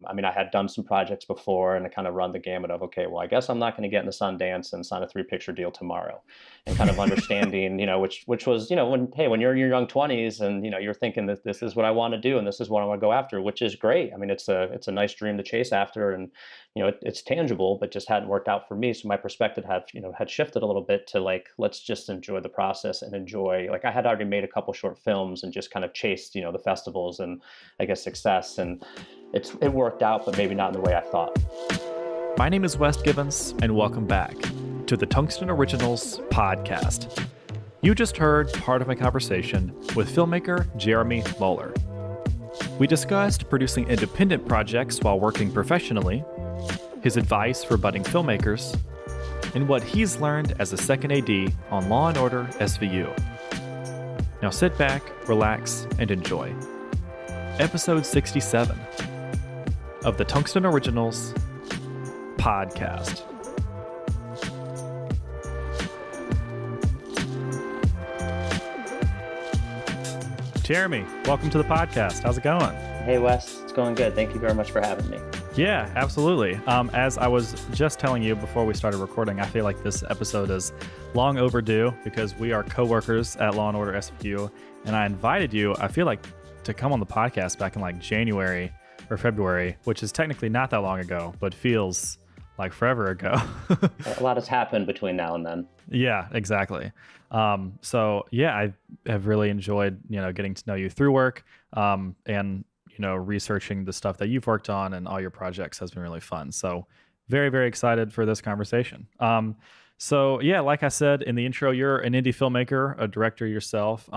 I mean, I had done some projects before and I kind of run the gamut of, okay, well, I guess I'm not going to get into Sundance and sign a 3 picture deal tomorrow, and kind of understanding, which was, when you're in your young 20s and, you're thinking that this is what I want to do and this is what I want to go after, which is great. I mean, it's a nice dream to chase after, and, it's tangible, but just hadn't worked out for me. So my perspective had shifted a little bit to like, let's just enjoy the process and enjoy, like I had already made a couple short films and just kind of chased, the festivals and I guess success. And it worked out, but maybe not in the way I thought. My name is Wes Gibbons, and welcome back to the Tungsten Originals podcast. You just heard part of my conversation with filmmaker Jeremy Mohler. We discussed producing independent projects while working professionally, his advice for budding filmmakers, and what he's learned as a second AD on Law & Order SVU. Now sit back, relax, and enjoy. Episode 67 of the Tungsten Originals podcast. Jeremy, welcome to the podcast. How's it going? Hey, Wes, it's going good. Thank you very much for having me. Yeah, absolutely. As I was just telling you before we started recording, I feel like this episode is long overdue because we are coworkers at Law & Order SVU, and I invited you, I feel like, to come on the podcast back in like January or February, which is technically not that long ago, but feels like forever ago. A lot has happened between now and then. Yeah, exactly. So yeah, I have really enjoyed, getting to know you through work, and, researching the stuff that you've worked on and all your projects has been really fun. So very, very excited for this conversation. So yeah, like I said in the intro, you're an indie filmmaker, a director yourself.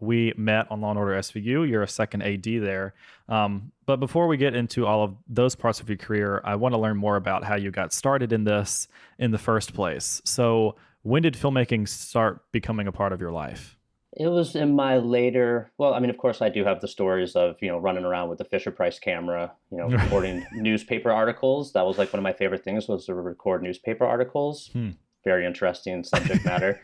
We met on Law & Order SVU. You're a second AD there. But before we get into all of those parts of your career, I want to learn more about how you got started in this in the first place. So when did filmmaking start becoming a part of your life? It was in my later, well, I mean, of course, I do have the stories of, running around with the Fisher-Price camera, recording newspaper articles. That was like one of my favorite things, was to record newspaper articles. Very interesting subject matter.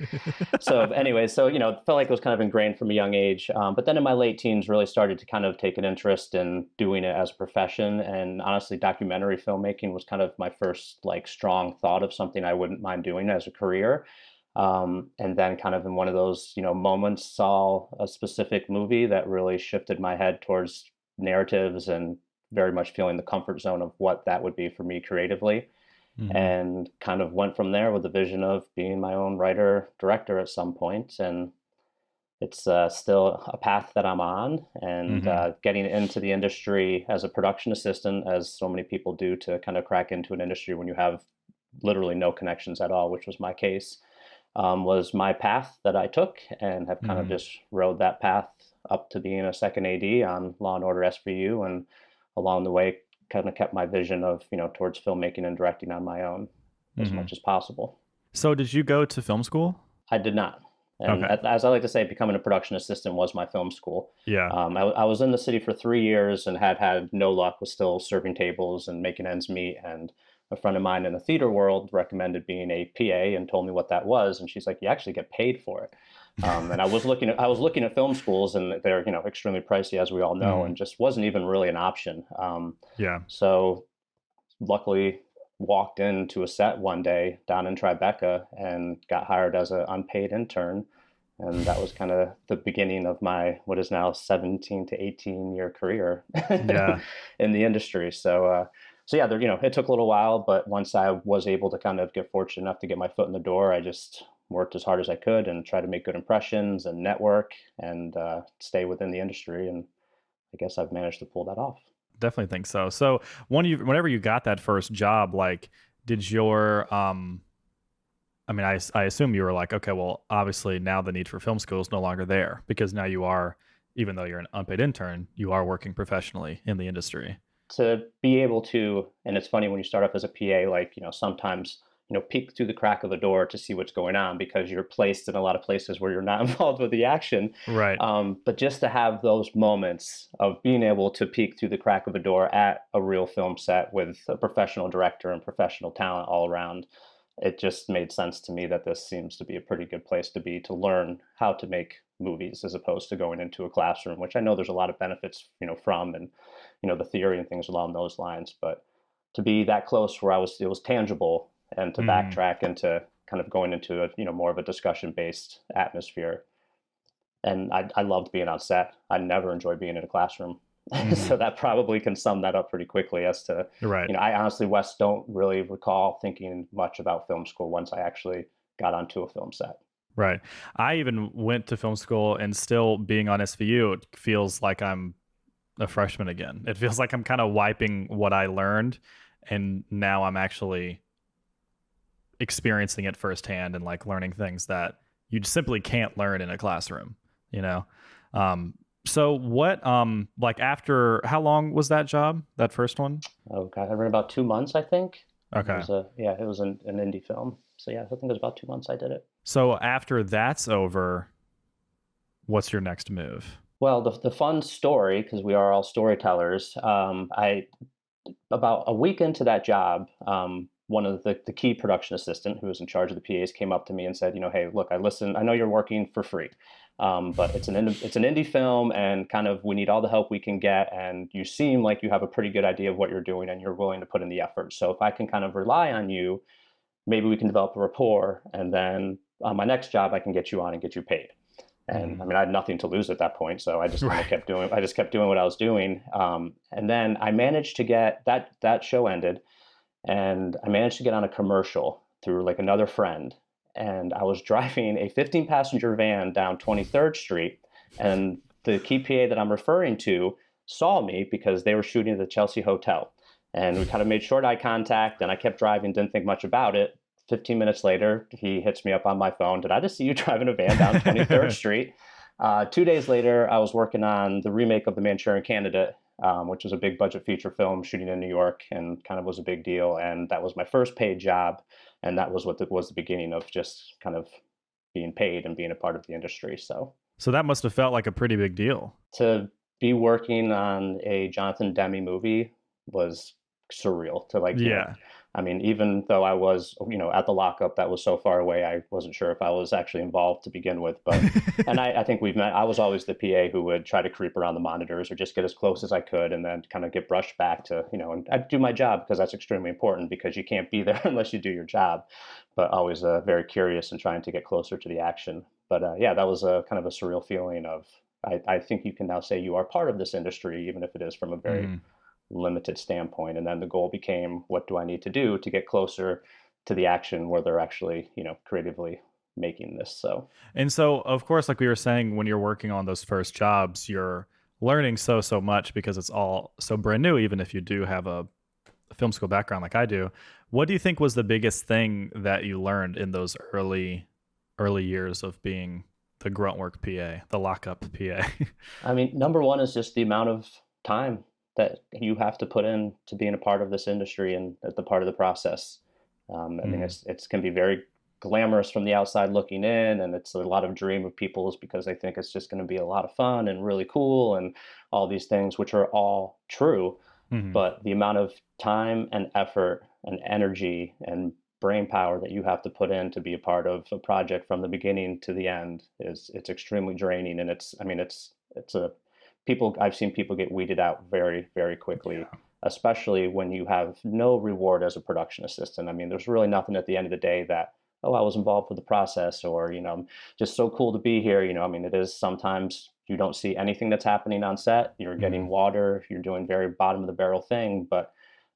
So anyway, it felt like it was kind of ingrained from a young age. But then in my late teens, really started to kind of take an interest in doing it as a profession. And honestly, documentary filmmaking was kind of my first like strong thought of something I wouldn't mind doing as a career. And then kind of in one of those, moments, saw a specific movie that really shifted my head towards narratives and very much feeling the comfort zone of what that would be for me creatively. And kind of went from there with the vision of being my own writer, director at some point. And it's still a path that I'm on, and getting into the industry as a production assistant, as so many people do, to kind of crack into an industry when you have literally no connections at all, which was my case, was my path that I took, and have kind of just rode that path up to being a second AD on Law & Order SVU, and along the way kind of kept my vision of, towards filmmaking and directing on my own as much as possible. So did you go to film school? I did not. And as I like to say, becoming a production assistant was my film school. Yeah. I was in the city for 3 years and had no luck, was still serving tables and making ends meet. And a friend of mine in the theater world recommended being a PA and told me what that was. And she's like, you actually get paid for it. And I was looking at film schools, and they're, extremely pricey, as we all know, and just wasn't even really an option. So luckily walked into a set one day down in Tribeca and got hired as an unpaid intern. And that was kind of the beginning of my, what is now 17 to 18-year career in the industry. So yeah, it took a little while, but once I was able to kind of get fortunate enough to get my foot in the door, I just worked as hard as I could and try to make good impressions and network and stay within the industry. And I guess I've managed to pull that off. Definitely think so. So whenever you got that first job, like, did your, I assume you were like, okay, well, obviously now the need for film school is no longer there, because now you are, even though you're an unpaid intern, you are working professionally in the industry. To be able to, and it's funny when you start off as a PA, like, sometimes, peek through the crack of a door to see what's going on, because you're placed in a lot of places where you're not involved with the action. Right. But just to have those moments of being able to peek through the crack of a door at a real film set with a professional director and professional talent all around, it just made sense to me that this seems to be a pretty good place to be to learn how to make movies as opposed to going into a classroom, which I know there's a lot of benefits, from, and the theory and things along those lines. But to be that close where it was tangible, and to Hmm. backtrack into kind of going into a more of a discussion based atmosphere. And I loved being on set. I never enjoyed being in a classroom. Hmm. So that probably can sum that up pretty quickly as to, Right. I honestly, Wes, don't really recall thinking much about film school once I actually got onto a film set. Right. I even went to film school, and still being on SVU, it feels like I'm a freshman again. It feels like I'm kind of wiping what I learned, and now I'm actually experiencing it firsthand and like learning things that you simply can't learn in a classroom, you know? Um, so what, like after, how long was that job, that first one? Oh God, I read about 2 months, I think. It Okay. was it was an indie film. So yeah, I think it was about 2 months I did it. So after that's over, what's your next move? Well, the fun story, because we are all storytellers. I About a week into that job, one of the key production assistant who was in charge of the PAs came up to me and said, hey, look, I know you're working for free, but it's an indie film, and kind of we need all the help we can get, and you seem like you have a pretty good idea of what you're doing, and you're willing to put in the effort. So if I can kind of rely on you, maybe we can develop a rapport, and then on my next job, I can get you on and get you paid. And I Mhm. mean, I had nothing to lose at that point, so I just kind of Right. kept doing. I just kept doing what I was doing, and then I managed to get that show ended, and I managed to get on a commercial through like another friend. And I was driving a 15 passenger van down 23rd Street, and the key PA that I'm referring to saw me because they were shooting at the Chelsea Hotel. And we kind of made short eye contact, and I kept driving, didn't think much about it. 15 minutes later, he hits me up on my phone. Did I just see you driving a van down 23rd Street? 2 days later, I was working on the remake of The Manchurian Candidate, which was a big budget feature film shooting in New York, and kind of was a big deal. And that was my first paid job, and that was was the beginning of just kind of being paid and being a part of the industry. So So that must have felt like a pretty big deal. to be working on a Jonathan Demme movie was surreal. To like, Yeah. I mean, even though I was, at the lockup that was so far away, I wasn't sure if I was actually involved to begin with. But, and I think we've met, I was always the PA who would try to creep around the monitors or just get as close as I could, and then kind of get brushed back to, and I'd do my job because that's extremely important, because you can't be there unless you do your job. But always very curious and trying to get closer to the action. But yeah, that was a kind of a surreal feeling of, I think you can now say you are part of this industry, even if it is from a very Mhm. limited standpoint. And then the goal became, what do I need to do to get closer to the action where they're actually, creatively making this? So And so, of course, like we were saying, when you're working on those first jobs, you're learning so much because it's all so brand new, even if you do have a film school background like I do. What do you think was the biggest thing that you learned in those early years of being the grunt work PA, the lockup PA? I mean, number one is just the amount of time that you have to put in to being a part of this industry and at the part of the process. I mean, Mhm. it's can be very glamorous from the outside looking in, and it's a lot of dream of people's because they think it's just going to be a lot of fun and really cool and all these things, which are all true. Mhm. But the amount of time and effort and energy and brain power that you have to put in to be a part of a project from the beginning to the end is, it's extremely draining. And it's, I mean, it's a people, I've seen people get weeded out very, very quickly, Yeah. especially when you have no reward as a production assistant. I mean, there's really nothing at the end of the day that, oh, I was involved with the process, or, just so cool to be here. I mean, it is sometimes you don't see anything that's happening on set. You're getting Mhm. water, you're doing very bottom of the barrel thing. But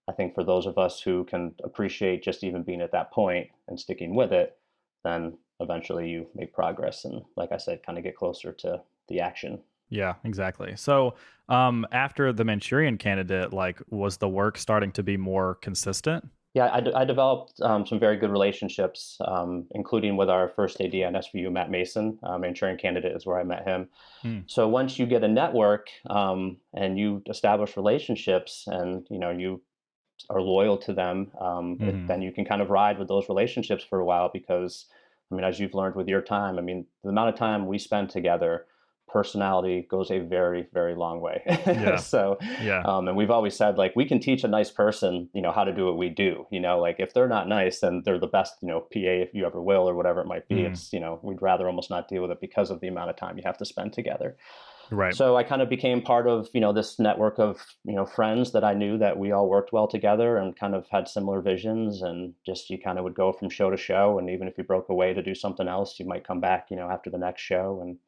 I think for those of us who can appreciate just even being at that point and sticking with it, then eventually you make progress. And like I said, kind of get closer to the action. Yeah, exactly. So, after the Manchurian Candidate, like, was the work starting to be more consistent? Yeah, I developed some very good relationships, including with our first AD on SVU, Matt Mason. Manchurian Candidate is where I met him. Mm. So once you get a network, and you establish relationships, and you are loyal to them, Mhm. then you can kind of ride with those relationships for a while. Because, I mean, as you've learned with your time, I mean, the amount of time we spend together personality goes a very, very long way. Yeah. So, Yeah. and we've always said, like, we can teach a nice person, how to do what we do. Like, if they're not nice, then they're the best, PA if you ever will, or whatever it might be. Mm. It's, we'd rather almost not deal with it because of the amount of time you have to spend together. Right. So I kind of became part of, this network of, friends that I knew that we all worked well together and kind of had similar visions, and just you kind of would go from show to show. And even if you broke away to do something else, you might come back, after the next show. And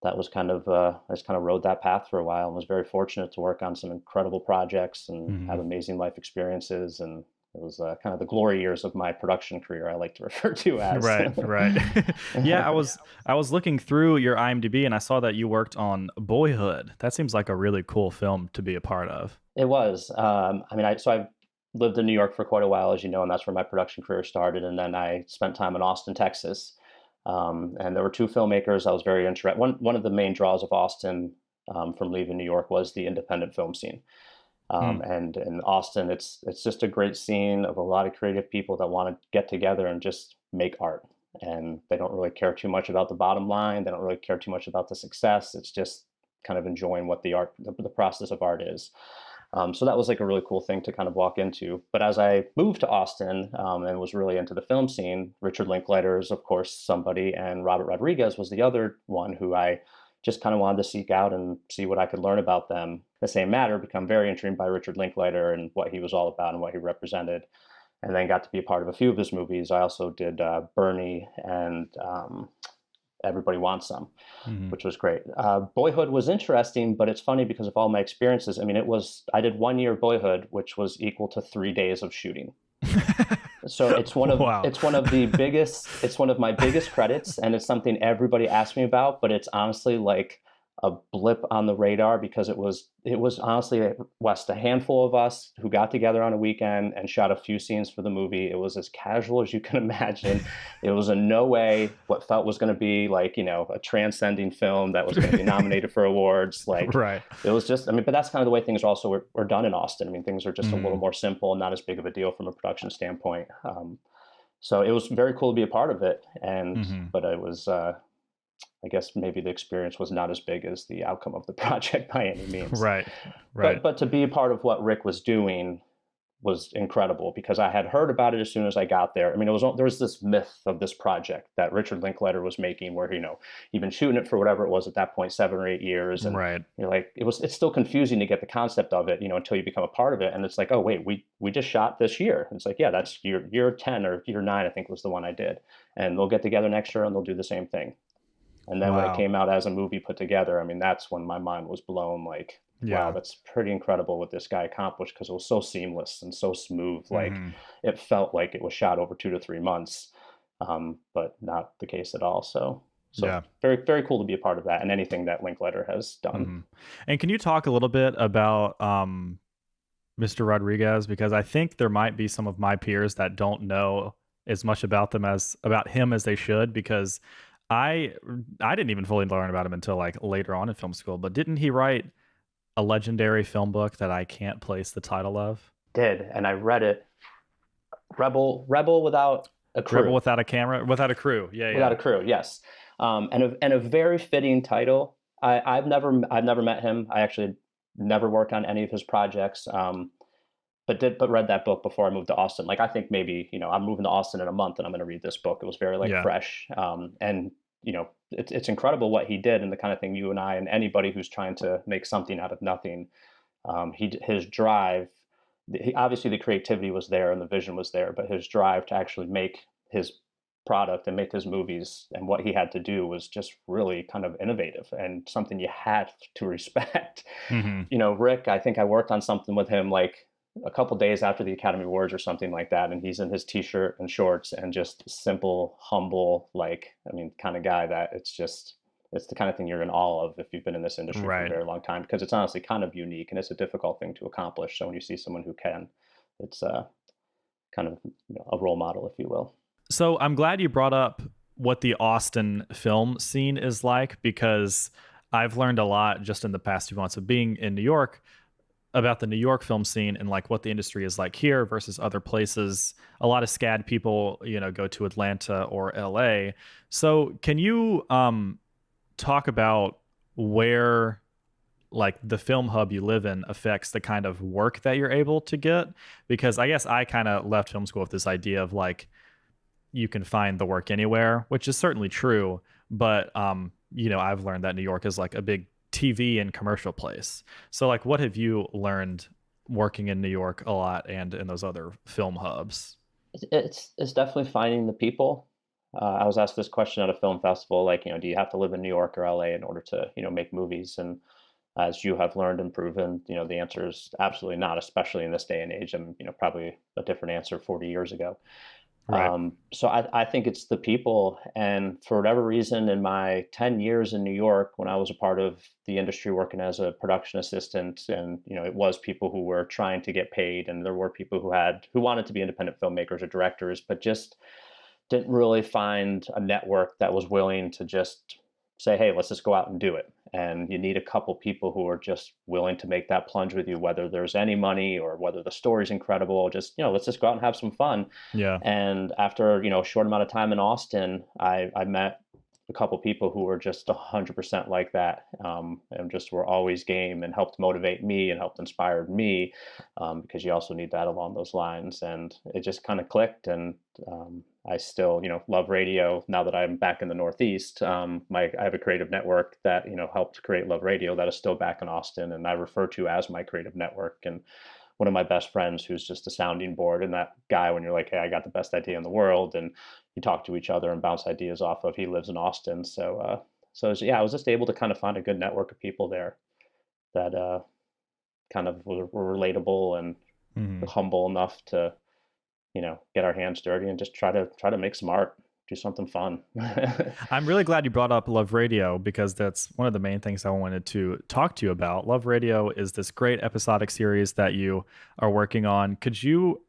that was kind of, I just kind of rode that path for a while and was very fortunate to work on some incredible projects and have Mhm. amazing life experiences. And it was kind of the glory years of my production career, I like to refer to as. Right, right. Yeah, I was looking through your IMDb and I saw that you worked on Boyhood. That seems like a really cool film to be a part of. It was. I mean, I've lived in New York for quite a while, as you know, and that's where my production career started. And then I spent time in Austin, Texas. And there were two filmmakers I was very interested. One of the main draws of Austin, from leaving New York, was the independent film scene. Mm. And in Austin, it's just a great scene of a lot of creative people that want to get together and just make art. And they don't really care too much about the bottom line. They don't really care too much about the success. It's just kind of enjoying what the process of art is. So that was like a really cool thing to kind of walk into. But as I moved to Austin, and was really into the film scene, Richard Linklater is, of course, somebody, and Robert Rodriguez was the other one who I just kind of wanted to seek out and see what I could learn about them. The same matter, become very intrigued by Richard Linklater and what he was all about and what he represented. And then got to be a part of a few of his movies. I also did Bernie and Everybody Wants Some, Mhm. which was great. Boyhood was interesting, but it's funny because of all my experiences. I mean, I did 1 year Boyhood, which was equal to 3 days of shooting. So Wow. it's one of the biggest, it's one of my biggest credits, and it's something everybody asks me about, but it's honestly like a blip on the radar because it was honestly, West, a handful of us who got together on a weekend and shot a few scenes for the movie. It was as casual as you can imagine. It was in no way what felt was going to be like, a transcending film that was going to be nominated for awards. Like, Right. it was just, I mean, but that's kind of the way things also were done in Austin. I mean, things are just a little Mhm. more simple and not as big of a deal from a production standpoint. So it was very cool to be a part of it. Mhm. But it was, I guess maybe the experience was not as big as the outcome of the project by any means. Right. But Right. to be a part of what Rick was doing was incredible because I had heard about it as soon as I got there. I mean, there was this myth of this project that Richard Linklater was making, where he'd been shooting it for whatever it was at that point, 7 or 8 years, and Right. like it's still confusing to get the concept of it, until you become a part of it, and it's like, oh wait, we just shot this year. And it's like, yeah, that's year 10 or year 9, I think was the one I did, and they'll get together next year and they'll do the same thing. And then when it Wow. came out as a movie put together, I mean, that's when my mind was blown. Like, wow, Yeah. that's pretty incredible what this guy accomplished because it was so seamless and so smooth. Like, Mhm. it felt like it was shot over 2 to 3 months, but not the case at all. So Yeah. very, very cool to be a part of that and anything that Linklater has done. Mhm. And can you talk a little bit about Mr. Rodriguez, because I think there might be some of my peers that don't know as much about him as they should, because I I didn't even fully learn about him until like later on in film school. But didn't he write a legendary film book that I can't place the title of? Did, and I read it. Rebel without a Rebel crew. Without a Camera, Without a Crew. Yeah, Without yeah. a crew, yes. And a very fitting title. I've never met him. I actually never worked on any of his projects. But read that book before I moved to Austin. Like, I think maybe, I'm moving to Austin in a month and I'm going to read this book. It was very like Yeah. fresh. And it's incredible what he did and the kind of thing you and I and anybody who's trying to make something out of nothing. His drive, obviously the creativity was there and the vision was there, but his drive to actually make his product and make his movies and what he had to do was just really kind of innovative and something you had to respect. Hmm. Rick, I think I worked on something with him like a couple days after the Academy Awards or something like that, and he's in his t-shirt and shorts and just simple, humble, like, I mean, kind of guy that it's the kind of thing you're in awe of if you've been in this industry for a Right. very long time, because it's honestly kind of unique and it's a difficult thing to accomplish. So when you see someone who can, it's kind of a role model, if you will. So I'm glad you brought up what the Austin film scene is like, because I've learned a lot just in the past few months of being in New York about the New York film scene and like what the industry is like here versus other places. A lot of SCAD people, go to Atlanta or LA. So can you talk about where like the film hub you live in affects the kind of work that you're able to get. Because I guess I kind of left film school with this idea of like you can find the work anywhere, which is certainly true. But I've learned that New York is like a big TV and commercial place. So like, what have you learned working in New York a lot and in those other film hubs? It's definitely finding the people. I was asked this question at a film festival, like, do you have to live in New York or LA in order to, make movies? And as you have learned and proven, the answer is absolutely not, especially in this day and age, and, probably a different answer 40 years ago. Right. So I think it's the people. And for whatever reason, in my 10 years in New York, when I was a part of the industry working as a production assistant, and, it was people who were trying to get paid, and there were people who wanted to be independent filmmakers or directors, but just didn't really find a network that was willing to just say, hey, let's just go out and do it. And you need a couple people who are just willing to make that plunge with you, whether there's any money or whether the story's incredible. Just, let's just go out and have some fun. Yeah. And after, a short amount of time in Austin, I met a couple people who were just 100% like that, and just were always game and helped motivate me and helped inspire me, because you also need that along those lines. And it just kind of clicked. And I still, love radio now that I'm back in the Northeast. I have a creative network that, helped create Love Radio that is still back in Austin, and I refer to as my creative network. And one of my best friends who's just a sounding board, and that guy when you're like, hey, I got the best idea in the world, and you talk to each other and bounce ideas off of. He lives in Austin, so I was just able to kind of find a good network of people there that kind of were relatable and Mhm. humble enough to get our hands dirty and just try to make some art, do something fun. I'm really glad you brought up Love Radio because that's one of the main things I wanted to talk to you about. Love Radio is this great episodic series that you are working on. Could you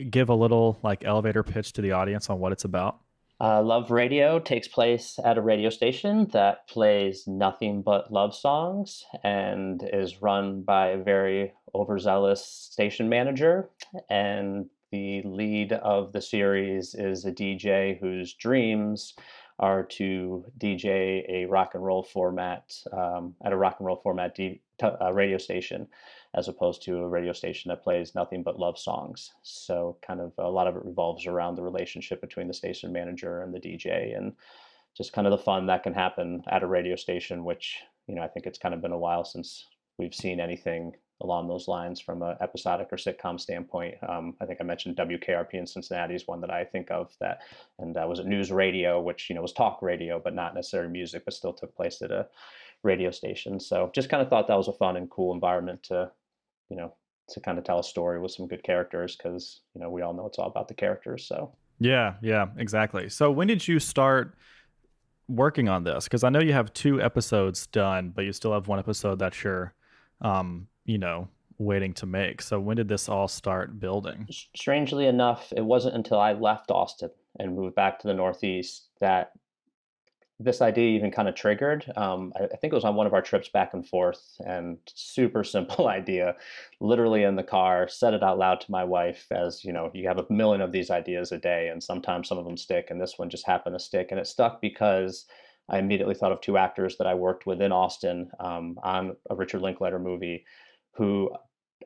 give a little like elevator pitch to the audience on what it's about? Love Radio takes place at a radio station that plays nothing but love songs and is run by a very overzealous station manager. And the lead of the series is a DJ whose dreams are to DJ a rock and roll format, at a rock and roll format radio station, as opposed to a radio station that plays nothing but love songs. So kind of a lot of it revolves around the relationship between the station manager and the DJ, and just kind of the fun that can happen at a radio station, which, I think it's kind of been a while since we've seen anything along those lines from an episodic or sitcom standpoint. I think I mentioned WKRP in Cincinnati is one that I think of, that, and that was a news radio, which, was talk radio, but not necessarily music, but still took place at a radio station. So just kind of thought that was a fun and cool environment you know, to kind of tell a story with some good characters, because, we all know it's all about the characters. So Yeah, yeah, exactly. So when did you start working on this? Because I know you have 2 episodes done, but you still have 1 episode that you're, waiting to make. So when did this all start building? strangely enough, it wasn't until I left Austin and moved back to the Northeast that this idea even kind of triggered. I think it was on one of our trips back and forth, and super simple idea. Literally in the car, said it out loud to my wife, as you have a million of these ideas a day, and sometimes some of them stick, and this one just happened to stick, and it stuck because I immediately thought of 2 actors that I worked with in Austin, on a Richard Linklater movie, who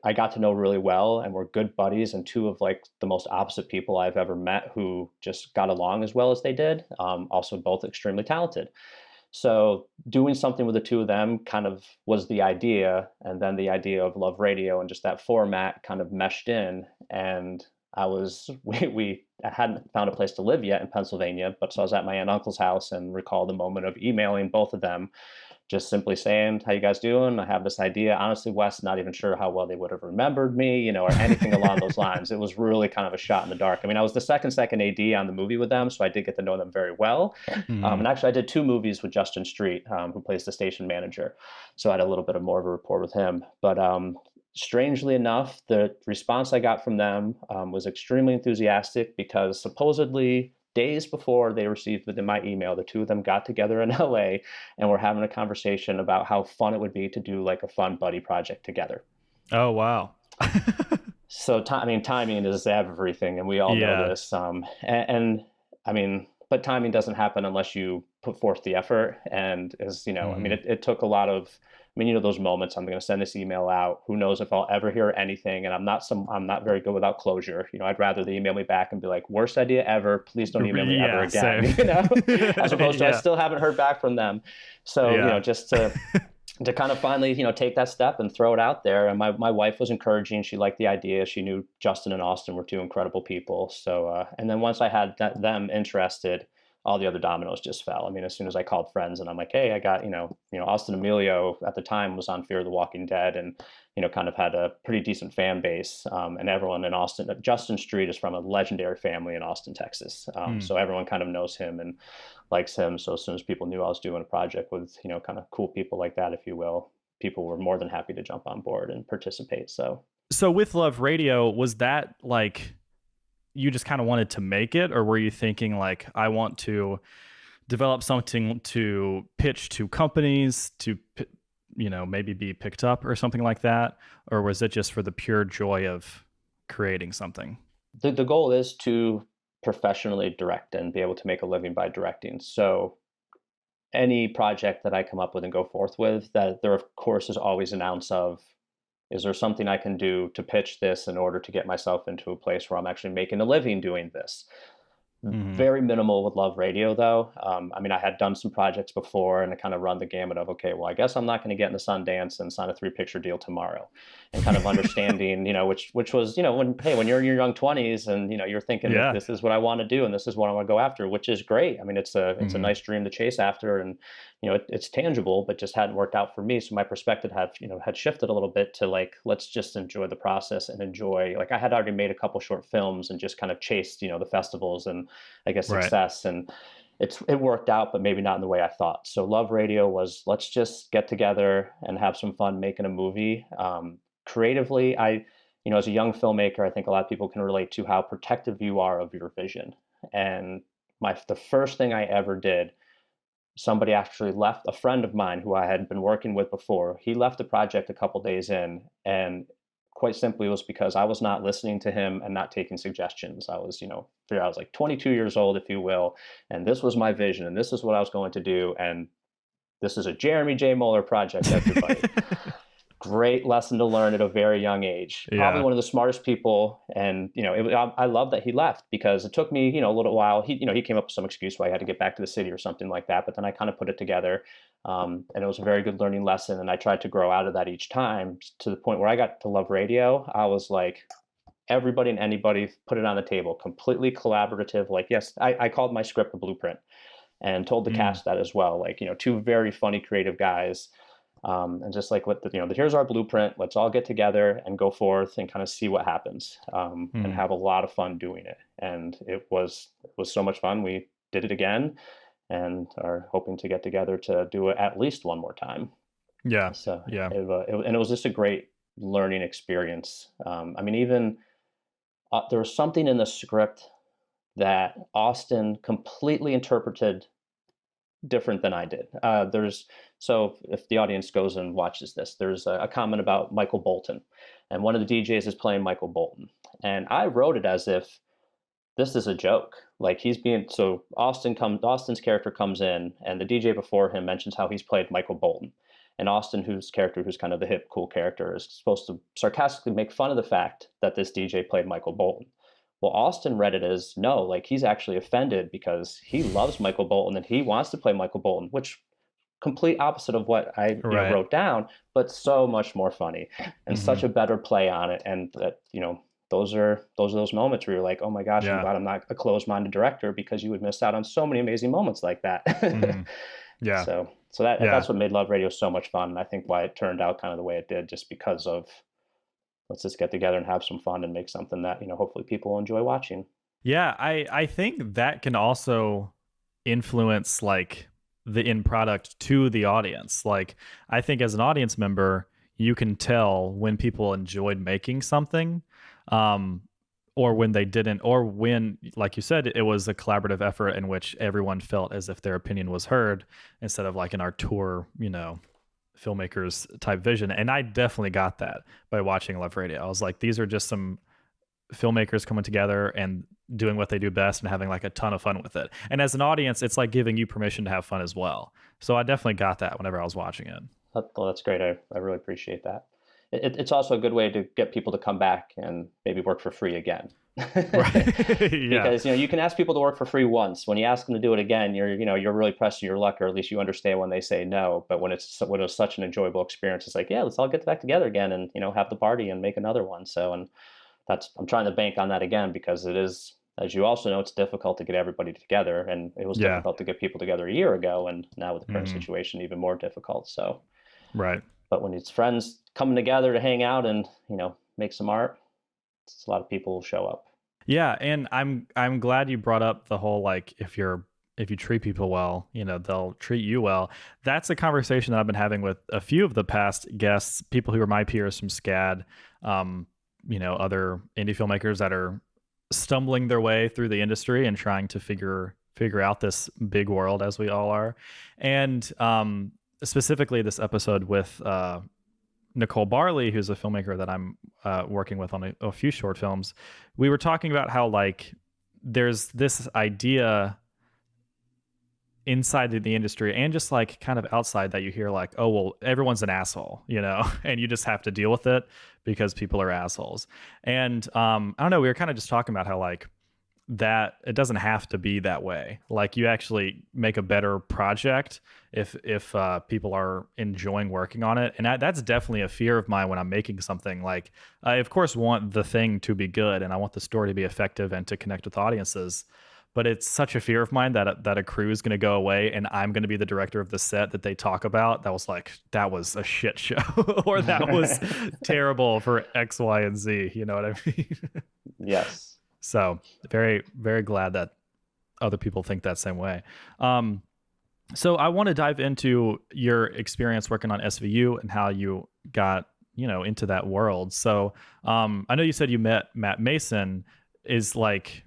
I got to know really well and were good buddies, and two of like the most opposite people I've ever met, who just got along as well as they did. Also, both extremely talented. So doing something with the two of them kind of was the idea, and then the idea of Love Radio and just that format kind of meshed in. And I was we I hadn't found a place to live yet in Pennsylvania, but so I was at my aunt and uncle's house and recalled the moment of emailing both of them, just simply saying, "How you guys doing? I have this idea." Honestly, Wes, not even sure how well they would have remembered me, or anything along those lines. It was really kind of a shot in the dark. I mean, I was the second AD on the movie with them, so I did get to know them very well. Mhm. And actually, I did 2 movies with Justin Street, who plays the station manager, so I had a little bit of more of a rapport with him. But strangely enough, the response I got from them, was extremely enthusiastic, because supposedly days before they received within my email, the two of them got together in LA and were having a conversation about how fun it would be to do like a fun buddy project together. Oh, wow. So, I mean, timing is everything, and we all know Yeah. this. And I mean, but timing doesn't happen unless you put forth the effort. And as you know, I mean, Hmm. it took a lot of, I mean, you know, those moments, I'm going to send this email out. Who knows if I'll ever hear anything? And I'm not very good without closure. You know, I'd rather they email me back and be like, worst idea ever. Please don't email me ever Yeah, again, same. you know, as opposed to I Yeah, still haven't heard back from them. So, you know, yeah. just to kind of finally, you know, take that step and throw it out there. And my wife was encouraging. She liked the idea. She knew Justin and Austin were two incredible people. So, and then once I had them interested, all the other dominoes just fell. I mean, as soon as I called friends and I'm like, hey, I got, Austin Emilio at the time was on Fear of the Walking Dead and, you know, kind of had a pretty decent fan base. And everyone in Austin, Justin Street is from a legendary family in Austin, Texas. Mm. So everyone kind of knows him and likes him. So as soon as people knew I was doing a project with, you know, kind of cool people like that, if you will, people were more than happy to jump on board and participate. So So with Love Radio, was that like you just kind of wanted to make it, or were you thinking like, I want to develop something to pitch to companies to, you know, maybe be picked up or something like that? Or was it just for the pure joy of creating something? the goal is to professionally direct and be able to make a living by directing. So any project that I come up with and go forth with, that there of course is always an ounce of, is there something I can do to pitch this in order to get myself into a place where I'm actually making a living doing this? Hmm. Very minimal with Love Radio, though. I mean, I had done some projects before and I kind of run the gamut of, okay, well, I guess I'm not going to get in the Sundance and sign a 3 picture deal tomorrow. And kind of understanding, you know, which was, you know, when you're in your young 20s and, you know, you're thinking that Yeah. this is what I want to do and this is what I want to go after, which is great. I mean, it's a Hmm. nice dream to chase after and, you know, it's tangible, but just hadn't worked out for me. So my perspective had shifted a little bit to like, let's just enjoy the process and enjoy, like I had already made a couple short films and just kind of chased, you know, the festivals and I guess Right. success. And it worked out, but maybe not in the way I thought. So Love Radio was let's just get together and have some fun making a movie. Creatively, you know, as a young filmmaker, I think a lot of people can relate to how protective you are of your vision. And the first thing I ever did, somebody actually left, a friend of mine who I had been working with before, he left the project a couple days in, and quite simply was because I was not listening to him and not taking suggestions. I was, you know, I was like 22 years old, if you will, and this was my vision, and this is what I was going to do, and this is a Jeremy J. Mohler project, everybody. Great lesson to learn at a very young age. Probably Yeah. one of the smartest people, and you know, I love that he left because it took me, you know, a little while. He came up with some excuse why he had to get back to the city or something like that. But then I kind of put it together, and it was a very good learning lesson. And I tried to grow out of that each time to the point where I got to Love Radio. I was like, everybody and anybody put it on the table, completely collaborative. Like, yes, I called my script the blueprint, and told the Mm. cast that as well. Like, you know, two very funny, creative guys and just like here's our blueprint. Let's all get together and go forth and kind of see what happens and Mm. have a lot of fun doing it. And it was so much fun. We did it again and are hoping to get together to do it at least one more time. Yeah. So Yeah. and it was just a great learning experience. I mean, even there was something in the script that Austin completely interpreted different than I did. So if the audience goes and watches this, there's a comment about Michael Bolton, and one of the DJs is playing Michael Bolton, and I wrote it as if this is a joke. Like Austin's character comes in, and the DJ before him mentions how he's played Michael Bolton, and Austin, whose character, who's kind of the hip, cool character, is supposed to sarcastically make fun of the fact that this DJ played Michael Bolton. Well, Austin read it as no, like he's actually offended because he loves Michael Bolton and he wants to play Michael Bolton, which complete opposite of what I Right. wrote down, but so much more funny and such Hmm. a better play on it. And that those moments where you're like, oh my gosh, I'm Yeah. glad I'm not a closed-minded director because you would miss out on so many amazing moments like that. Hmm. Yeah. So Yeah. that's what made Love Radio so much fun. And I think why it turned out kind of the way it did, just because of let's just get together and have some fun and make something that hopefully people will enjoy watching. Yeah. I think that can also influence like the end product to the audience. Like, I think as an audience member, you can tell when people enjoyed making something, um, or when they didn't, or when, like you said, it was a collaborative effort in which everyone felt as if their opinion was heard instead of like in our tour, you know, filmmakers type vision. And I definitely got that by watching Love Radio. I was like, these are just some filmmakers coming together and doing what they do best and having like a ton of fun with it. And as an audience, it's like giving you permission to have fun as well. So I definitely got that whenever I was watching it. Well, that's great. I really appreciate that. It's also a good way to get people to come back and maybe work for free again. Right. Yeah. Because you can ask people to work for free once. When you ask them to do it again, you're really pressing your luck, or at least you understand when they say no. But when it's such an enjoyable experience, it's like, yeah, let's all get back together again and have the party and make another one. So, and I'm trying to bank on that again, because it is, as you also know, it's difficult to get everybody together, and it was Yeah. difficult to get people together a year ago, and now with the current Hmm. situation, even more difficult. So, Right. but when it's friends coming together to hang out and make some art, it's a lot of people will show up. Yeah, and I'm glad you brought up the whole like if you treat people well, they'll treat you well. That's a conversation that I've been having with a few of the past guests, people who are my peers from SCAD, other indie filmmakers that are stumbling their way through the industry and trying to figure out this big world as we all are. And specifically this episode with Nicole Barley, who's a filmmaker that I'm working with on a few short films, we were talking about how like there's this idea inside the industry and just like kind of outside that you hear like, oh, well, everyone's an asshole, and you just have to deal with it because people are assholes. And I don't know, we were kind of just talking about how like that it doesn't have to be that way. Like you actually make a better project if people are enjoying working on it. And that's definitely a fear of mine when I'm making something. Like I of course want the thing to be good and I want the story to be effective and to connect with audiences. But it's such a fear of mine that a crew is going to go away and I'm going to be the director of the set that they talk about. That was like, that was a shit show or that was terrible for X, Y, and Z. You know what I mean? Yes. So very, very glad that other people think that same way. So I want to dive into your experience working on SVU and how you got, into that world. So I know you said you met Matt Mason. Is like,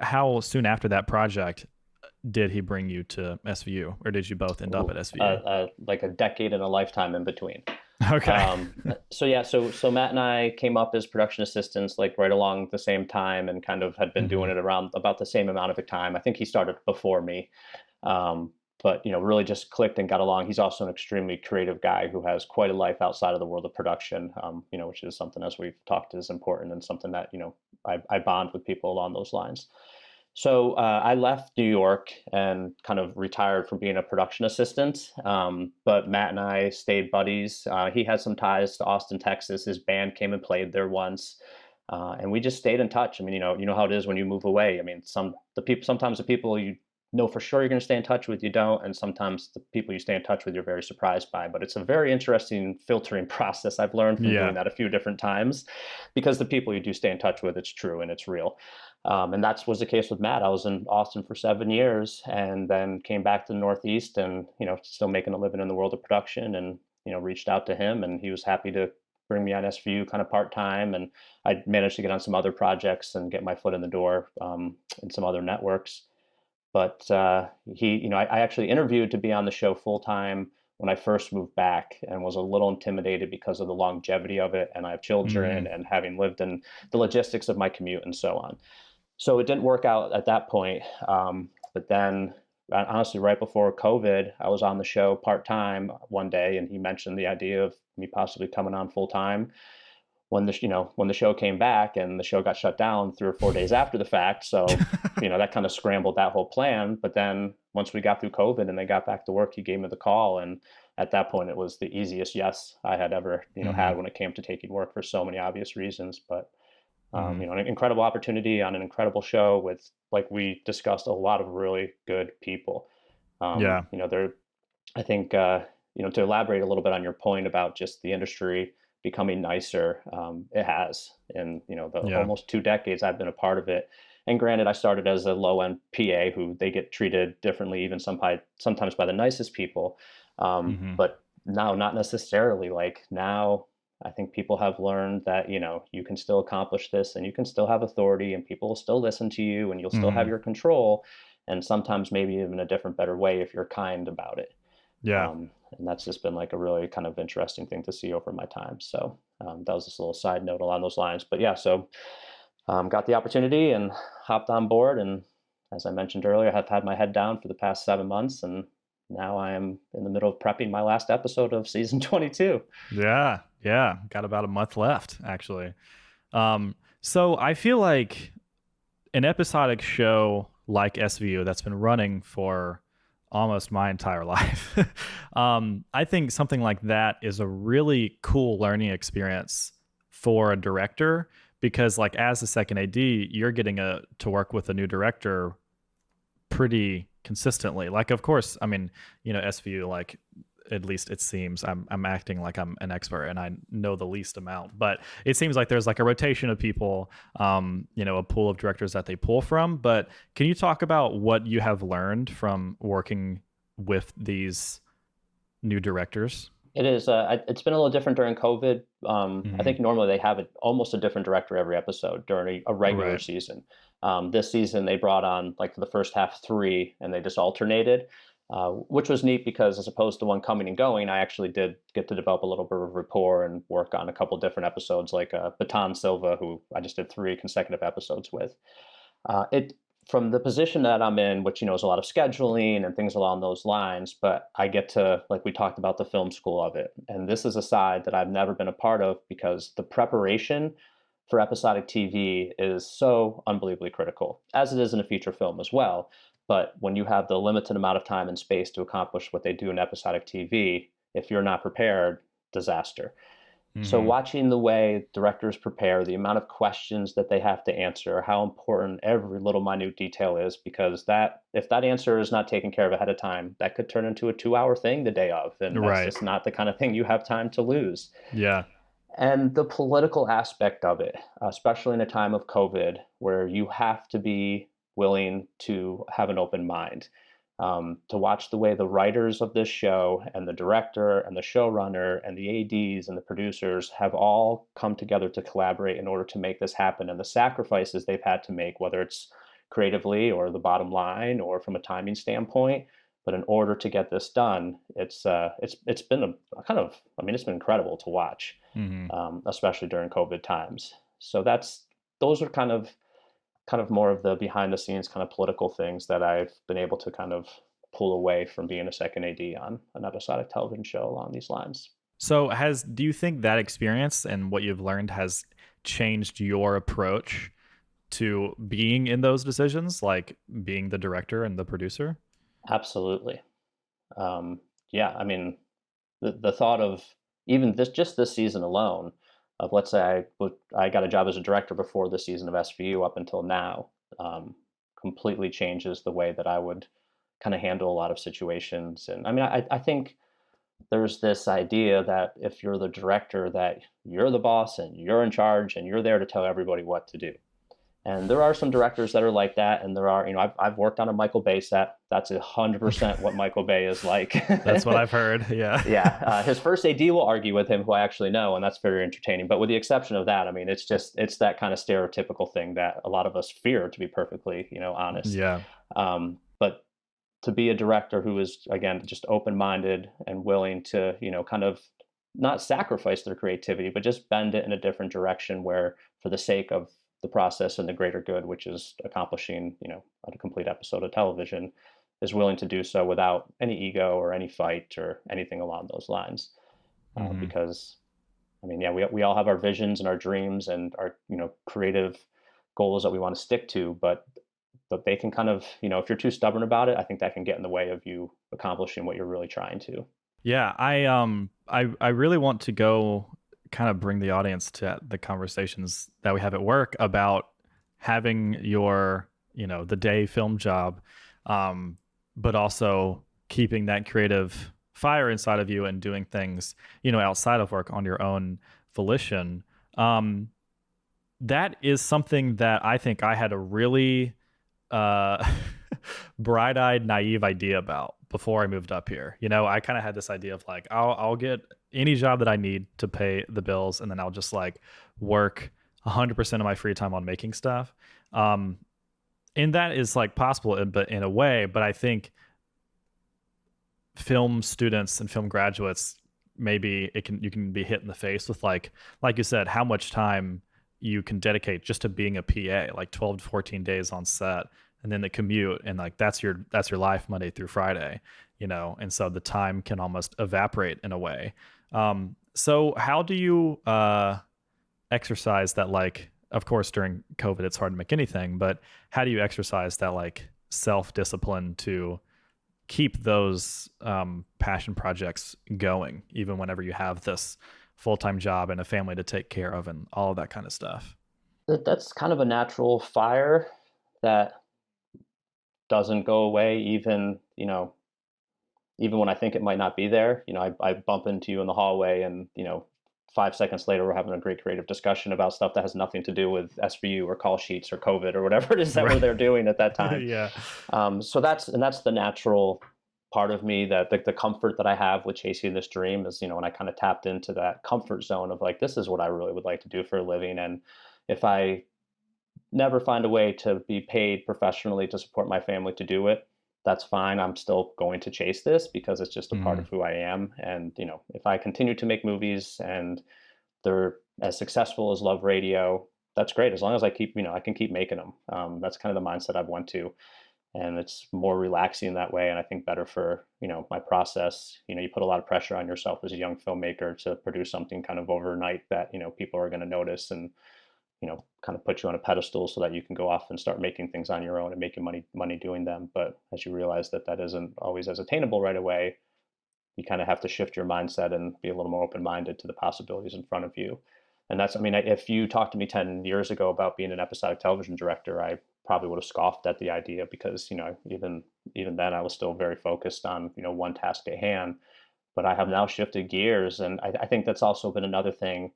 how soon after that project did he bring you to SVU, or did you both end up at SVU? Like a decade and a lifetime in between. Okay. So yeah, so Matt and I came up as production assistants like right along the same time, and kind of had been doing Hmm. it around about the same amount of time. I think he started before me. But really just clicked and got along. He's also an extremely creative guy who has quite a life outside of the world of production, which is something, as we've talked, is important, and something that I bond with people along those lines. So I left New York and kind of retired from being a production assistant. But Matt and I stayed buddies. He had some ties to Austin, Texas. His band came and played there once. And we just stayed in touch. I mean, you know how it is when you move away. I mean, sometimes the people you know for sure you're going to stay in touch with, you don't, and sometimes the people you stay in touch with you're very surprised by. But it's a very interesting filtering process. I've learned from doing Yeah. that a few different times, because the people you do stay in touch with, it's true and it's real. And that was the case with Matt. I was in Austin for 7 years, and then came back to the Northeast, and still making a living in the world of production, and reached out to him, and he was happy to bring me on SVU kind of part time, and I managed to get on some other projects and get my foot in the door in some other networks. But I actually interviewed to be on the show full time when I first moved back, and was a little intimidated because of the longevity of it. And I have children, Hmm. and having lived in the logistics of my commute and so on. So it didn't work out at that point. But then, honestly, right before COVID, I was on the show part time one day, and he mentioned the idea of me possibly coming on full time when the show came back, and the show got shut down 3 or 4 days after the fact. So, that kind of scrambled that whole plan. But then once we got through COVID and they got back to work, he gave me the call. And at that point, it was the easiest yes I had ever, Hmm. had when it came to taking work, for so many obvious reasons. But, Hmm. an incredible opportunity on an incredible show with, like we discussed, a lot of really good people. Yeah. There, I think, to elaborate a little bit on your point about just the industry becoming nicer, it has in the Yeah. almost 2 decades I've been a part of it. And granted, I started as a low end PA, who they get treated differently, even sometimes by the nicest people. Hmm. But now, not necessarily. Like now, I think people have learned that you can still accomplish this, and you can still have authority, and people will still listen to you, and you'll still have Hmm. your control, and sometimes maybe even a different, better way if you're kind about it. Yeah. And that's just been like a really kind of interesting thing to see over my time. So that was just a little side note along those lines. But yeah, so got the opportunity and hopped on board. And as I mentioned earlier, I've had my head down for the past 7 months, and now I am in the middle of prepping my last episode of season 22. Yeah, yeah. Got about a month left, actually. So I feel like an episodic show like SVU that's been running for almost my entire life. I think something like that is a really cool learning experience for a director because, like, as a second AD, you're getting to work with a new director pretty consistently. Like, of course, I mean, SVU, like, at least it seems I'm acting like I'm an expert and I know the least amount, but it seems like there's like a rotation of people, a pool of directors that they pull from. But can you talk about what you have learned from working with these new directors? It is. It's been a little different during COVID. I Hmm. think normally they have almost a different director every episode during a regular Right. season. This season they brought on, like, for the first half, three, and they just alternated, which was neat because as opposed to one coming and going, I actually did get to develop a little bit of rapport and work on a couple different episodes, like Baton Silva, who I just did 3 consecutive episodes with. It From the position that I'm in, which is a lot of scheduling and things along those lines, but I get to, like we talked about, the film school of it, and this is a side that I've never been a part of because the preparation for episodic TV is so unbelievably critical, as it is in a feature film as well. But when you have the limited amount of time and space to accomplish what they do in episodic TV, if you're not prepared, disaster. So Hmm. watching the way directors prepare, the amount of questions that they have to answer, how important every little minute detail is, because that if that answer is not taken care of ahead of time, that could turn into a 2 hour thing the day of, and that's Right. just not the kind of thing you have time to lose. Yeah. And the political aspect of it, especially in a time of COVID, where you have to be willing to have an open mind, to watch the way the writers of this show and the director and the showrunner and the ADs and the producers have all come together to collaborate in order to make this happen, and the sacrifices they've had to make, whether it's creatively or the bottom line or from a timing standpoint. But in order to get this done, it's been a kind of, I mean, it's been incredible to watch, Hmm. especially during COVID times. So those are kind of more of the behind the scenes kind of political things that I've been able to kind of pull away from being a second AD on an episodic television show along these lines. So do you think that experience and what you've learned has changed your approach to being in those decisions, like being the director and the producer? Absolutely. Um, yeah, I mean, the thought of even this season alone, of, let's say I got a job as a director before the season of SVU up until now, completely changes the way that I would kind of handle a lot of situations. And I mean, I think there's this idea that if you're the director, that you're the boss and you're in charge and you're there to tell everybody what to do. And there are some directors that are like that, and there are, I've worked on a Michael Bay set. That's 100% what Michael Bay is like. That's what I've heard. Yeah. Yeah, his first AD will argue with him, who I actually know, and that's very entertaining. But with the exception of that, I mean, it's that kind of stereotypical thing that a lot of us fear, to be perfectly, honest. Yeah. But to be a director who is, again, just open-minded and willing to, kind of not sacrifice their creativity, but just bend it in a different direction, where for the sake of the process and the greater good, which is accomplishing, a complete episode of television, is willing to do so without any ego or any fight or anything along those lines. Hmm. Because, I mean, yeah, we all have our visions and our dreams and our, creative goals that we want to stick to, but they can kind of, if you're too stubborn about it, I think that can get in the way of you accomplishing what you're really trying to. Yeah. I really want to go kind of bring the audience to the conversations that we have at work about having your, the day film job, but also keeping that creative fire inside of you and doing things, outside of work on your own volition. Um, that is something that I think I had a really uh, bright-eyed, naive idea about before I moved up here. I kind of had this idea of like, I'll get any job that I need to pay the bills, and then I'll just like work 100% of my free time on making stuff. Um, and that is like possible, but in a way. But I think film students and film graduates, maybe you can be hit in the face with like you said, how much time you can dedicate just to being a PA, like 12 to 14 days on set, and then the commute, and like that's your life Monday through Friday, and so the time can almost evaporate in a way. So how do you exercise that, like, of course during COVID it's hard to make anything, but how do you exercise that like self-discipline to keep those passion projects going even whenever you have this full-time job and a family to take care of and all of that kind of stuff? That's kind of a natural fire that doesn't go away, even, even when I think it might not be there. I bump into you in the hallway, and 5 seconds later we're having a great creative discussion about stuff that has nothing to do with SVU or call sheets or COVID or whatever it is that we're Right. there doing at that time. Yeah. So that's the natural part of me, that the comfort that I have with chasing this dream is, when I kind of tapped into that comfort zone of like, this is what I really would like to do for a living. And if I never find a way to be paid professionally to support my family to do it, that's fine. I'm still going to chase this because it's just a part Mhm. of who I am. And, if I continue to make movies and they're as successful as Love Radio, that's great. As long as I keep, I can keep making them. That's kind of the mindset I've went to. And it's more relaxing that way. And I think better for, my process. You put a lot of pressure on yourself as a young filmmaker to produce something kind of overnight that, people are going to notice and, kind of put you on a pedestal so that you can go off and start making things on your own and making money doing them. But as you realize that that isn't always as attainable right away, you kind of have to shift your mindset and be a little more open-minded to the possibilities in front of you. And that's, I mean, if you talked to me 10 years ago about being an episodic television director, I probably would have scoffed at the idea because, even then I was still very focused on, one task at hand. But I have now shifted gears. And I think that's also been another thing.